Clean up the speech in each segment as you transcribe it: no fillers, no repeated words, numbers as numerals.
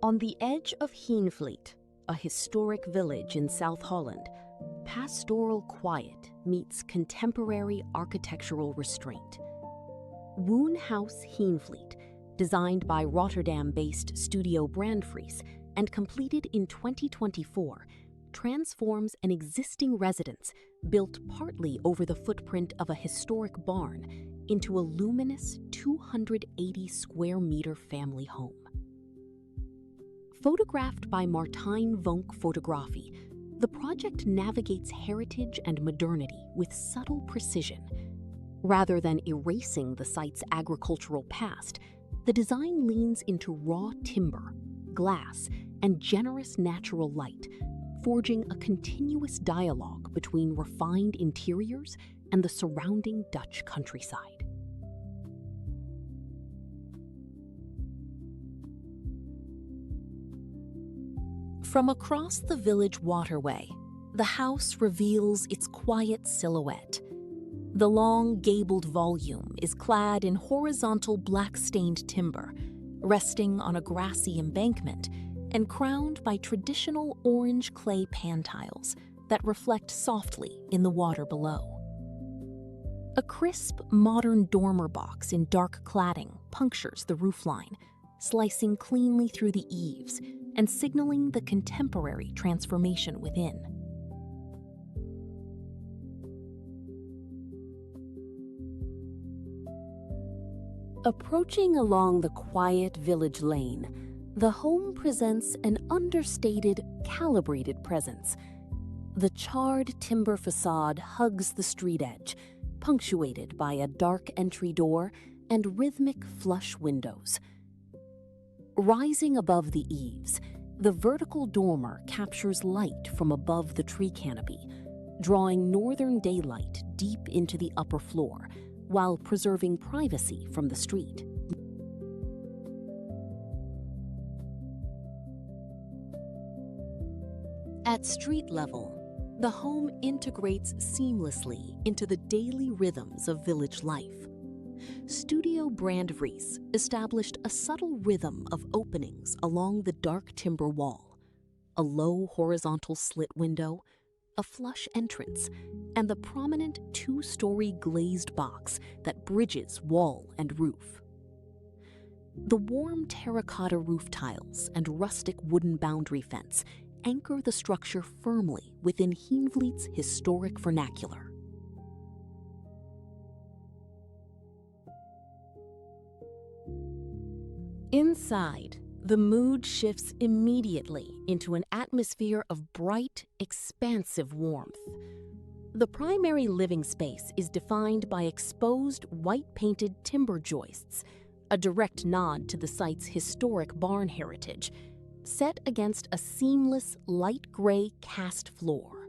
On the edge of Heenfleet, a historic village in South Holland, pastoral quiet meets contemporary architectural restraint. Woonhuis Heenvliet, designed by Rotterdam-based Studio Brandvries and completed in 2024, transforms an existing residence built partly over the footprint of a historic barn into a luminous 280-square-meter family home. Photographed by Martijn Vonk Photography, the project navigates heritage and modernity with subtle precision. Rather than erasing the site's agricultural past, the design leans into raw timber, glass, and generous natural light, forging a continuous dialogue between refined interiors and the surrounding Dutch countryside. From across the village Waterway, the house reveals its quiet silhouette. The long, gabled volume is clad in horizontal black-stained timber, resting on a grassy embankment and crowned by traditional orange clay pan tiles that reflect softly in the water below. A crisp, modern dormer box in dark cladding punctures the roofline, slicing cleanly through the eaves and signaling the contemporary transformation within. Approaching along the quiet village lane, the home presents an understated, calibrated presence. The charred timber facade hugs the street edge, punctuated by a dark entry door and rhythmic flush windows. Rising above the eaves, the vertical dormer captures light from above the tree canopy, drawing northern daylight deep into the upper floor, while preserving privacy from the street. At street level, the home integrates seamlessly into the daily rhythms of village life. Studio Brandvries established a subtle rhythm of openings along the dark timber wall, a low horizontal slit window, a flush entrance, and the prominent two-story glazed box that bridges wall and roof. The warm terracotta roof tiles and rustic wooden boundary fence anchor the structure firmly within Heenfleet's historic vernacular. Inside, the mood shifts immediately into an atmosphere of bright, expansive warmth. The primary living space is defined by exposed white-painted timber joists, a direct nod to the site's historic barn heritage, set against a seamless light gray cast floor.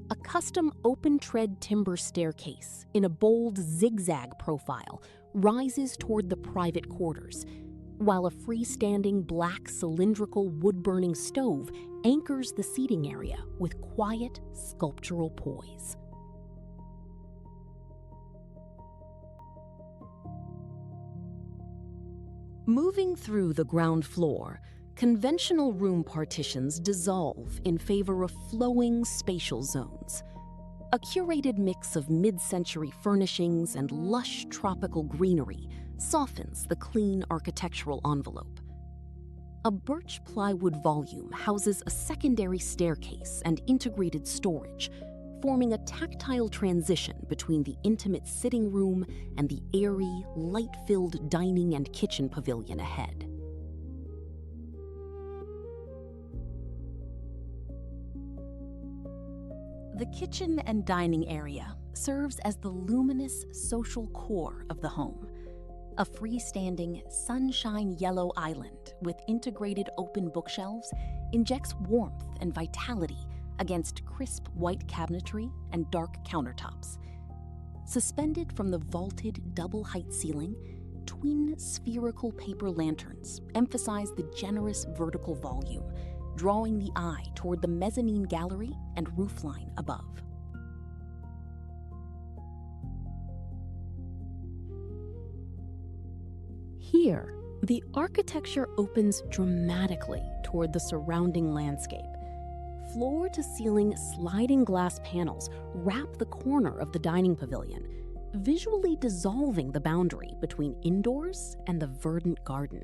A custom open-tread timber staircase in a bold zigzag profile rises toward the private quarters, while a freestanding black cylindrical wood-burning stove anchors the seating area with quiet sculptural poise. Moving through the ground floor, conventional room partitions dissolve in favor of flowing spatial zones. A curated mix of mid-century furnishings and lush tropical greenery softens the clean architectural envelope. A birch plywood volume houses a secondary staircase and integrated storage, forming a tactile transition between the intimate sitting room and the airy, light-filled dining and kitchen pavilion ahead. The kitchen and dining area serves as the luminous social core of the home. A freestanding, sunshine yellow island with integrated open bookshelves injects warmth and vitality against crisp white cabinetry and dark countertops. Suspended from the vaulted double-height ceiling, twin spherical paper lanterns emphasize the generous vertical volume, drawing the eye toward the mezzanine gallery and roofline above. Here, The architecture opens dramatically toward the surrounding landscape. Floor-to-ceiling sliding glass panels wrap the corner of the dining pavilion, visually dissolving the boundary between indoors and the verdant garden.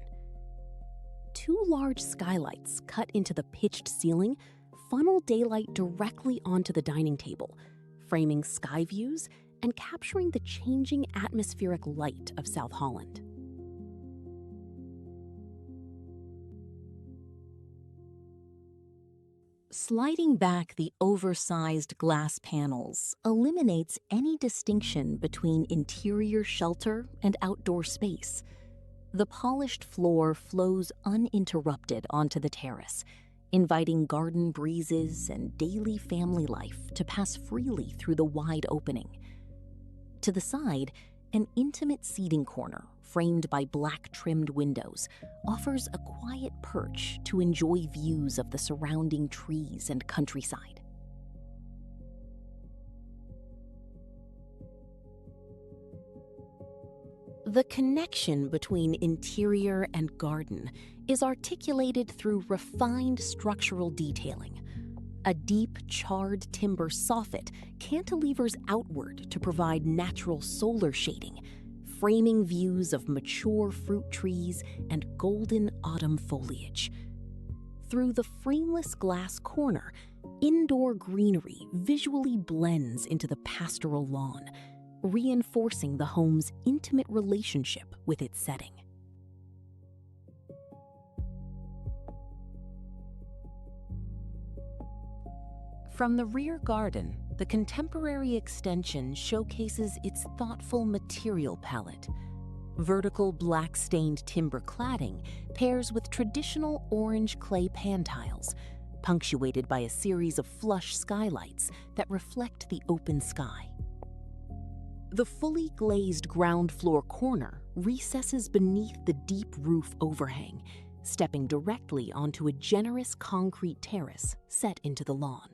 Two large skylights cut into the pitched ceiling funnel daylight directly onto the dining table, framing sky views and capturing the changing atmospheric light of South Holland. Sliding back the oversized glass panels eliminates any distinction between interior shelter and outdoor space. The polished floor flows uninterrupted onto the terrace, inviting garden breezes and daily family life to pass freely through the wide opening. To the side, an intimate seating corner, framed by black-trimmed windows, offers a quiet perch to enjoy views of the surrounding trees and countryside. The connection between interior and garden is articulated through refined structural detailing. A deep, charred timber soffit cantilevers outward to provide natural solar shading, framing views of mature fruit trees and golden autumn foliage. Through the frameless glass corner, indoor greenery visually blends into the pastoral lawn, reinforcing the home's intimate relationship with its setting. From the rear garden, the contemporary extension showcases its thoughtful material palette. Vertical black-stained timber cladding pairs with traditional orange clay pan tiles, punctuated by a series of flush skylights that reflect the open sky. The fully glazed ground floor corner recesses beneath the deep roof overhang, stepping directly onto a generous concrete terrace set into the lawn.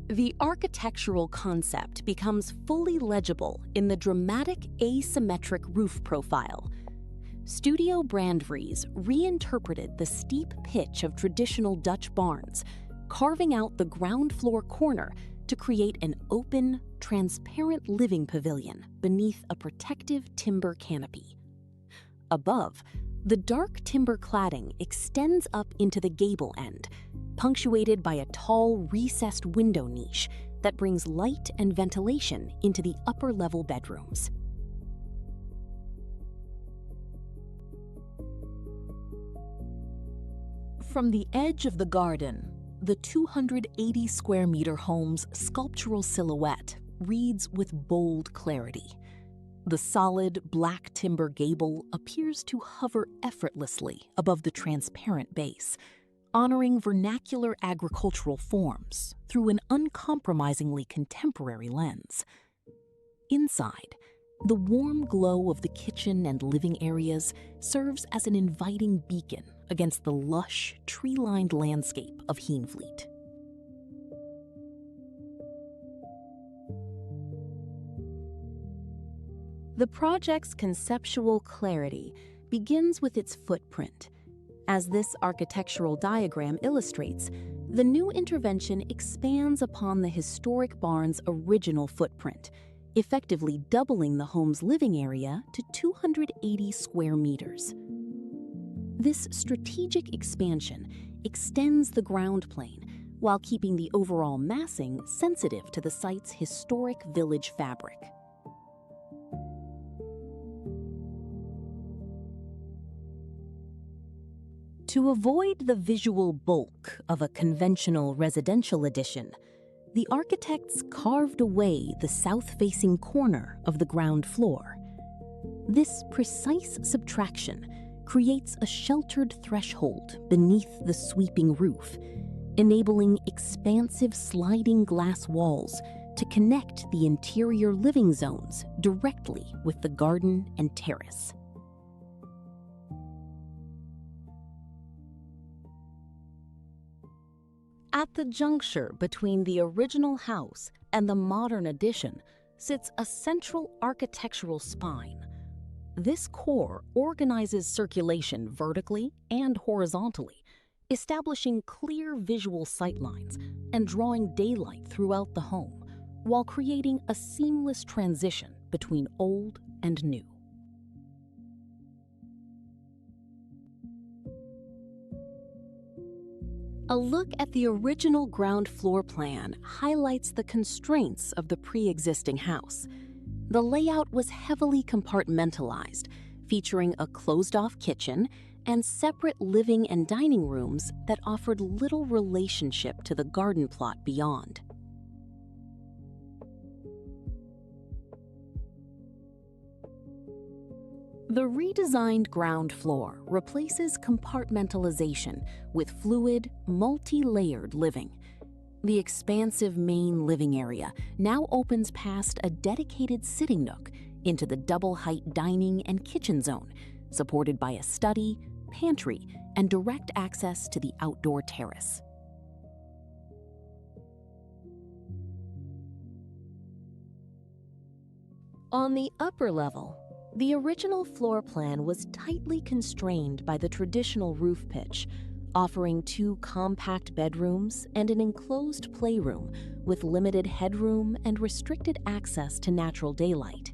The architectural concept becomes fully legible in the dramatic asymmetric roof profile. Studio Brandvries reinterpreted the steep pitch of traditional Dutch barns, carving out the ground floor corner to create an open, transparent living pavilion beneath a protective timber canopy. Above, the dark timber cladding extends up into the gable end, punctuated by a tall, recessed window niche that brings light and ventilation into the upper-level bedrooms. From the edge of the garden, the 280-square-meter home's sculptural silhouette reads with bold clarity. The solid, black timber gable appears to hover effortlessly above the transparent base, honoring vernacular agricultural forms through an uncompromisingly contemporary lens. Inside, the warm glow of the kitchen and living areas serves as an inviting beacon against the lush, tree-lined landscape of Heenfleet. The project's conceptual clarity begins with its footprint. As this architectural diagram illustrates, the new intervention expands upon the historic barn's original footprint, effectively doubling the home's living area to 280 square meters. This strategic expansion extends the ground plane while keeping the overall massing sensitive to the site's historic village fabric. To avoid the visual bulk of a conventional residential addition, the architects carved away the south-facing corner of the ground floor. This precise subtraction creates a sheltered threshold beneath the sweeping roof, enabling expansive sliding glass walls to connect the interior living zones directly with the garden and terrace. At the juncture between the original house and the modern addition, sits a central architectural spine. This core organizes circulation vertically and horizontally, establishing clear visual sightlines and drawing daylight throughout the home, while creating a seamless transition between old and new. A look at the original ground floor plan highlights the constraints of the pre-existing house. The layout was heavily compartmentalized, featuring a closed-off kitchen and separate living and dining rooms that offered little relationship to the garden plot beyond. The redesigned ground floor replaces compartmentalization with fluid, multi-layered living. The expansive main living area now opens past a dedicated sitting nook into the double-height dining and kitchen zone, supported by a study, pantry, and direct access to the outdoor terrace. On the upper level, the original floor plan was tightly constrained by the traditional roof pitch, offering 2 compact bedrooms and an enclosed playroom with limited headroom and restricted access to natural daylight.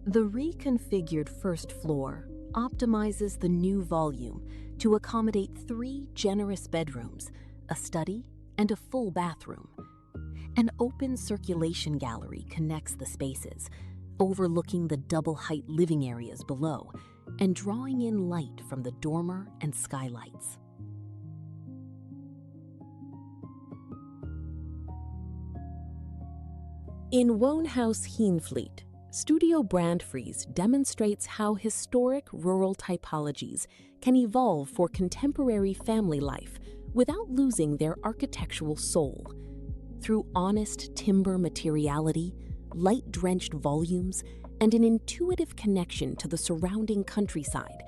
The reconfigured first floor optimizes the new volume to accommodate 3 generous bedrooms, a study, and a full bathroom. An open circulation gallery connects the spaces, overlooking the double-height living areas below and drawing in light from the dormer and skylights. In Woonhuis Heenvliet, Studio Brandvries demonstrates how historic rural typologies can evolve for contemporary family life without losing their architectural soul. Through honest timber materiality, light-drenched volumes, and an intuitive connection to the surrounding countryside,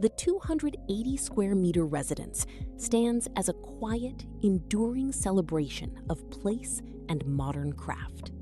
the 280-square-meter residence stands as a quiet, enduring celebration of place and modern craft.